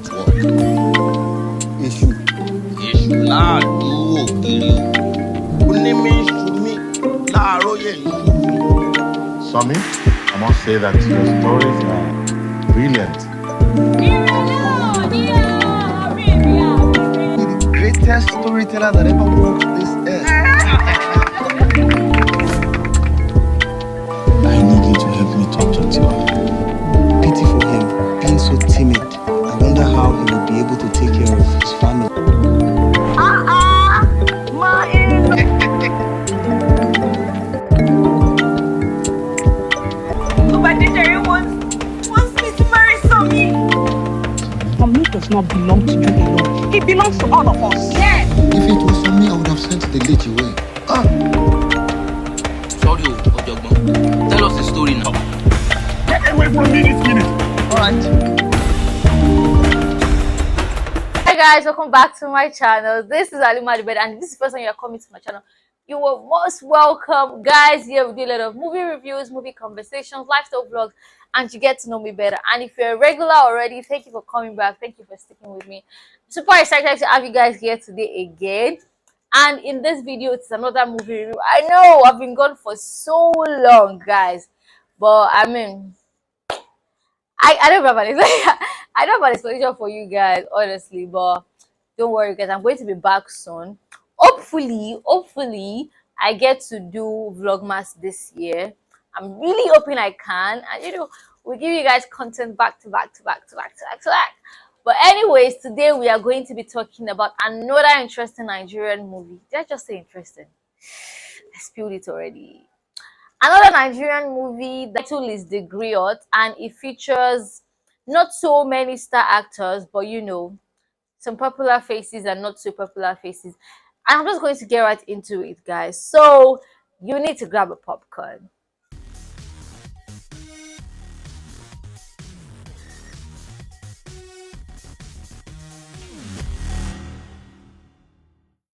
at work. Issue. Sammy, I must say that your stories are brilliant. You're the greatest storyteller that ever walked this earth. I need you to help me talk to Tiwa. Pity for him, being so timid. I wonder how he will be able to take care of his family. Sammy does not belong to you alone. He belongs to all of us. Yes. If it was for me, I would have sent the lady away. Sorry, Ojogbo. Tell us the story now. Get away from me this minute. Alright. Hi guys, welcome back to my channel. This is Halimah, TheBird, and this is the first time you are coming to my channel. You are most welcome, guys. Here we do a lot of movie reviews, movie conversations, lifestyle vlogs, and you get to know me better. And if you're a regular already, thank you for coming back. Thank you for sticking with me. Super excited to have you guys here today again. And in this video, it's another movie review. I know I've been gone for so long, guys, but I mean, I don't have an I don't have an explanation for you guys, honestly. But don't worry, guys. I'm going to be back soon. Hopefully, I get to do Vlogmas this year. I'm really hoping I can, and we'll give you guys content back to back. But anyways, today we are going to be talking about another interesting Nigerian movie. Did I just say interesting? I spilled it already. Another Nigerian movie. The title is The Griot, and it features not so many star actors, but some popular faces and not so popular faces. And I'm just going to get right into it, guys. So you need to grab a popcorn.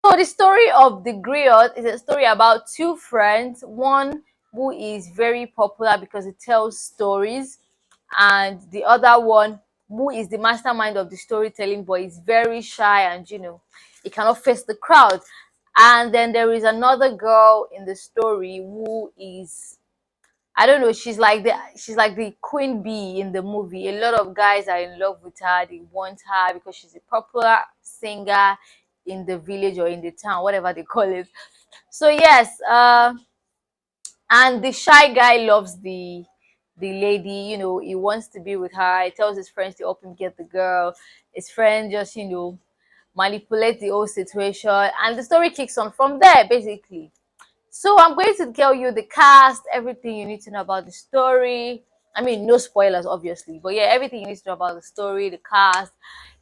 So the story of The Griot is a story about two friends, one who is very popular because it tells stories, and the other one who is the mastermind of the storytelling, but is very shy and he cannot face the crowd. And then there is another girl in the story who is, I don't know, she's like the queen bee in the movie. A lot of guys are in love with her. They want her because she's a popular singer in the village or in the town, whatever they call it. So yes, and the shy guy loves the lady. He wants to be with her. He tells his friends to help him get the girl. His friend just manipulate the whole situation, and the story kicks on from there, basically. So I'm going to tell you the cast, everything you need to know about the story. I mean, no spoilers, obviously, but yeah, everything you need to know about the story, the cast,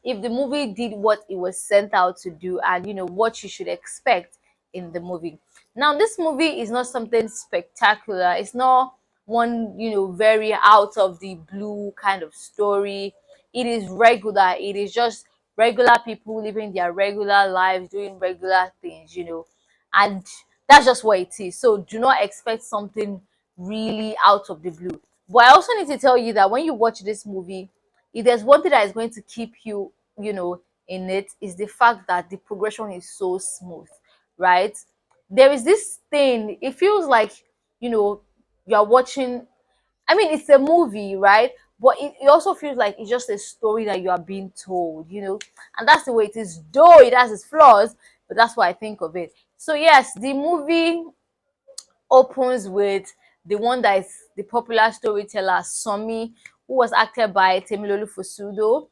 if the movie did what it was sent out to do, and what you should expect in the movie. Now, this movie is not something spectacular. It's not one very out of the blue kind of story. It is regular. It is just regular people living their regular lives, doing regular things, and that's just what it is. So do not expect something really out of the blue. But I also need to tell you that when you watch this movie, if there's one thing that is going to keep you in it, is the fact that the progression is so smooth, right? There is this thing, it feels like you're watching, I mean, it's a movie, right? But it also feels like it's just a story that you are being told, and that's the way it is. Though it has its flaws, but that's what I think of it. So yes, the movie opens with the one that is the popular storyteller Somi, who was acted by Temilolu Fosudo.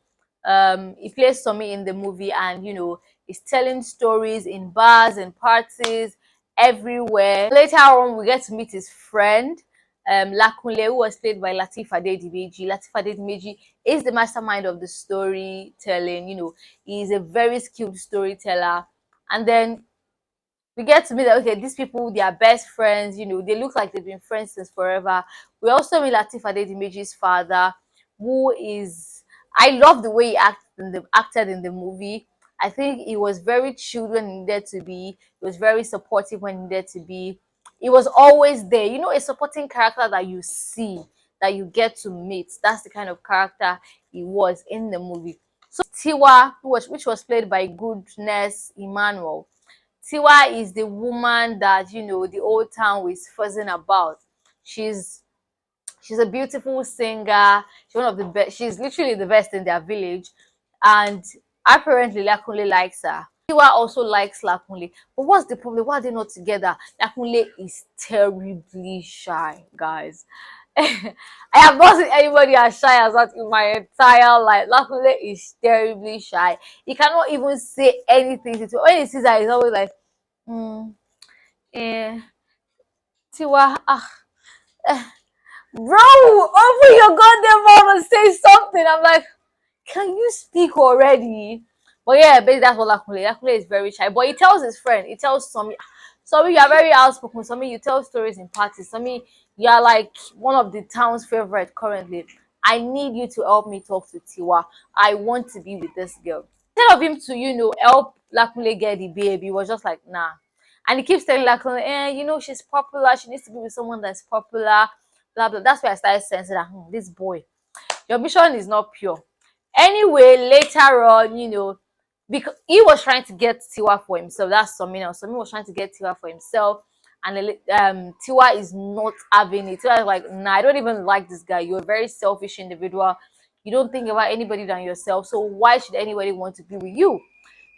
He plays Somi in the movie, and he's telling stories in bars and parties everywhere. Later on, we get to meet his friend, Lakunle, who was played by Lateef Adedimeji. Lateef Adedimeji is the mastermind of the storytelling. He's a very skilled storyteller. And then we get to meet that, okay, these people, they are best friends. They look like they've been friends since forever. We also meet Lateef Adedimeji's father, who is, I love the way he acted in the movie. I think he was very chill when he needed to be. He was very supportive when he needed to be. He was always there. A supporting character that you see, that you get to meet. That's the kind of character he was in the movie. So Tiwa, which was played by Goodness Emmanuel. Tiwa is the woman that the old town is fuzzing about. She's she's a beautiful singer. She's one of the best. She's literally the best in their village, and apparently Lakunle likes her. Tiwa also likes Lakunle, but what's the problem? Why are they not together? Lakunle is terribly shy, guys. I have not seen anybody as shy as that in my entire life. Lakunle is terribly shy. He cannot even say anything. When he sees her, he's always like, eh, Tiwa, bro, open your goddamn mouth and say something. I'm like, can you speak already? But yeah, basically that's what Lakunle is very shy. But he tells his friend, he tells Somi, you are very outspoken. Somi, you tell stories in parties. Somi, you are like one of the town's favorite currently. I need you to help me talk to Tiwa. I want to be with this girl. Instead of him to, help Lakunle get the baby, he was just like, nah. And he keeps telling Lakunle, she's popular. She needs to be with someone that's popular. Blah, blah. That's where I started sensing that, this boy, your mission is not pure. Anyway, later on, because he was trying to get Tiwa for himself. That's Somi now. Somi was trying to get Tiwa for himself. And Tiwa is not having it. Tiwa is like, nah, I don't even like this guy. You're a very selfish individual. You don't think about anybody than yourself. So why should anybody want to be with you?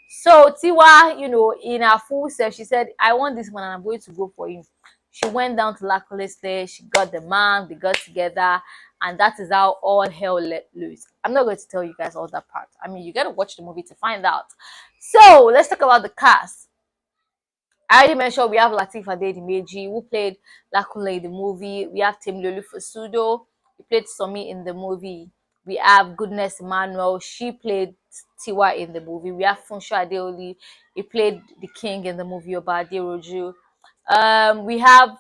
So Tiwa, in her full self, she said, I want this man and I'm going to go for him. She went down to Lakule's place, she got the man, they got together, and that is how all hell let loose. I'm not going to tell you guys all that part. I mean, you gotta watch the movie to find out. So let's talk about the cast. I already mentioned we have Lateef Adedimeji, who played Lakule in the movie. We have Temilolu Fosudo, he played Somi in the movie. We have Goodness Emmanuel, she played Tiwa in the movie. We have Funsho Adeolu, he played the king in the movie about Aderoju. We have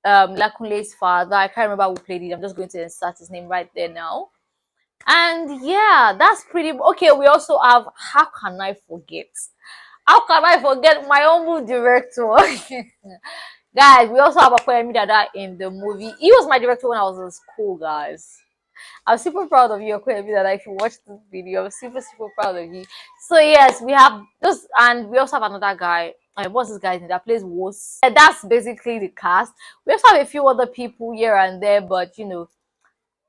Lakunle's father. I can't remember who played it. I'm just going to insert his name right there now. And yeah, that's pretty okay. We also have, how can I forget? How can I forget my own director? Guys, we also have Akoyemi Dada in the movie. He was my director when I was in school, guys. I'm super proud of you, Akoyemi Dada. If you watch this video, I'm super, super proud of you. So yes, we have this, and we also have another guy. What's this guy's name that plays Wos? And that's basically the cast. We also have a few other people here and there, but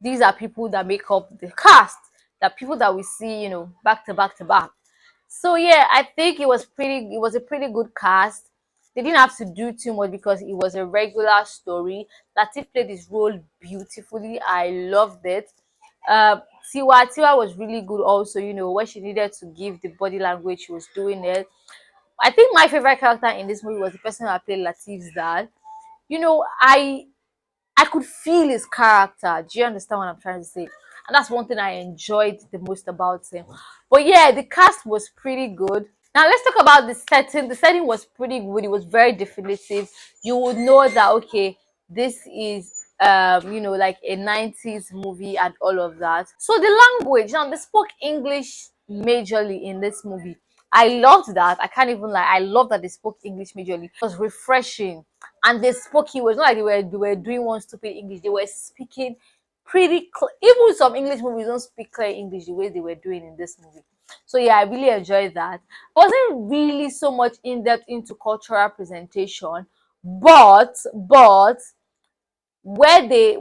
these are people that make up the cast. The people that we see, back to back to back. So yeah, I think it was a pretty good cast. They didn't have to do too much because it was a regular story. Lateef played his role beautifully. I loved it. Tiwa was really good also, when she needed to give the body language, she was doing it. I think my favorite character in this movie was the person who played Lateef's dad. I could feel his character. Do you understand what I'm trying to say? And that's one thing I enjoyed the most about him. But yeah, the cast was pretty good. Now let's talk about the setting. The setting was pretty good. It was very definitive. You would know that okay, this is like a 90s movie and all of that. So the language, now they spoke English majorly in this movie. I loved that. I can't even lie. I love that they spoke English majorly. It was refreshing. And they spoke, it was not like they were doing one stupid English. They were speaking pretty clear. Even some English movies don't speak clear English the way they were doing in this movie. So yeah, I really enjoyed that. It wasn't really so much in depth into cultural presentation, but where they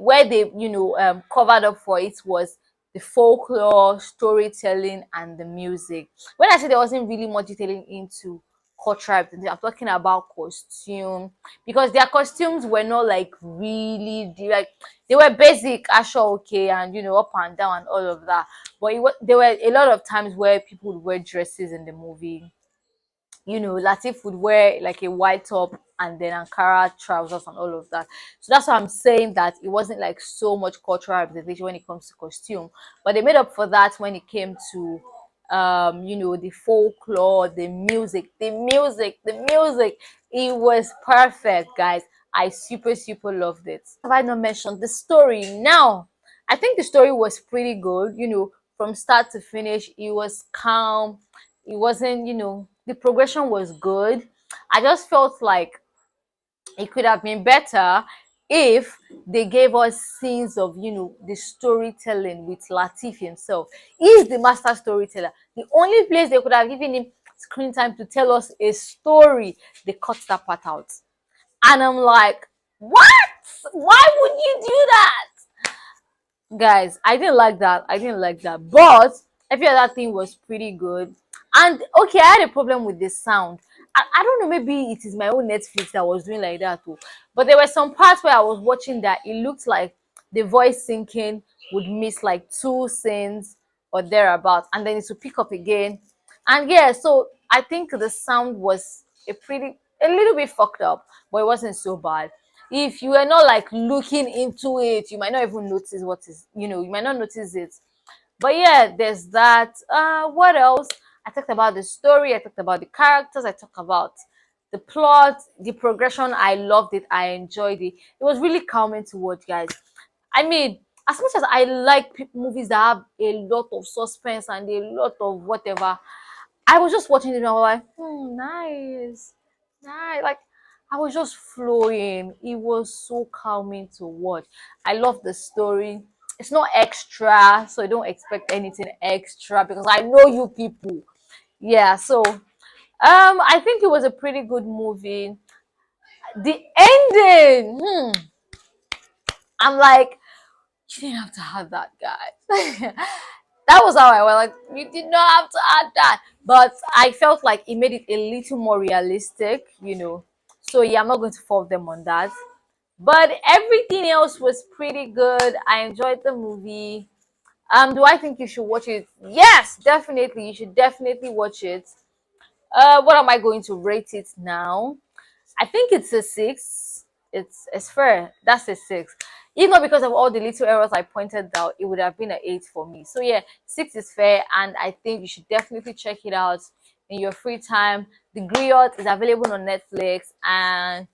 covered up for it was the folklore, storytelling, and the music. When I say there wasn't really much detailing into cultural representation, I'm talking about costume, because their costumes were not like really like, they were basic, actual okay, and up and down and all of that. But there were a lot of times where people would wear dresses in the movie. Lateef would wear like a white top and then Ankara trousers and all of that. So that's why I'm saying that it wasn't like so much cultural representation when it comes to costume. But they made up for that when it came to the folklore, the music. It was perfect, guys. I super, super loved it. Have I not mentioned the story? Now, I think the story was pretty good, from start to finish. It was calm. It wasn't, the progression was good. I just felt like it could have been better. if they gave us scenes of, you know, the storytelling with Lateef himself. He's the master storyteller. The only place they could have given him screen time to tell us a story, they cut that part out. And I'm like, what? Why would you do that? Guys, I didn't like that. I didn't like that. But every other thing was pretty good. And okay, I had a problem with the sound. I don't know, maybe it is my own Netflix that was doing like that too. But there were some parts where I was watching that it looked like the voice syncing would miss like two scenes or thereabout, and then it would pick up again. And yeah, so I think the sound was a little bit fucked up, but it wasn't so bad. If you are not like looking into it, you might not even notice what is, you know, you might not notice it. But yeah, there's that. What else? I talked about the story, I talked about the characters, I talked about the plot, the progression. I loved it, I enjoyed it. It was really calming to watch, guys. I mean, as much as I like movies that have a lot of suspense and a lot of whatever, I was just watching it and I was like, nice, nice. Like, I was just flowing. It was so calming to watch. I love the story. It's not extra, so I don't expect anything extra because I know you people. Yeah, so I think it was a pretty good movie. The ending, I'm like, you didn't have to have that, guys. That was how I was like, you did not have to add that. But I felt like it made it a little more realistic, you know. So yeah, I'm not going to fault them on that. But everything else was pretty good. I enjoyed the movie. Do I think you should watch it? Yes, definitely. You should definitely watch it. What am I going to rate it now? I think it's a 6. It's fair. That's a 6. Even though because of all the little errors I pointed out, it would have been an 8 for me. So yeah, 6 is fair, and I think you should definitely check it out in your free time. The Griot is available on Netflix, and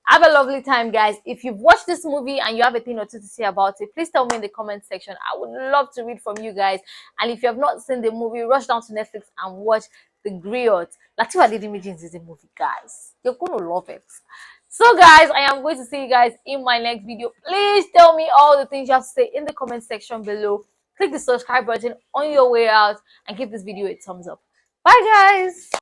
have a lovely time, guys. If you've watched this movie and you have a thing or two to say about it, please tell me in the comment section. I would love to read from you guys. And if you have not seen the movie, rush down to Netflix and watch The Griot. Lateef Adedimeji is the movie, guys. You're gonna love it. So guys, I am going to see you guys in my next video. Please tell me all the things you have to say in the comment section below. Click the subscribe button on your way out and give this video a thumbs up. Bye guys.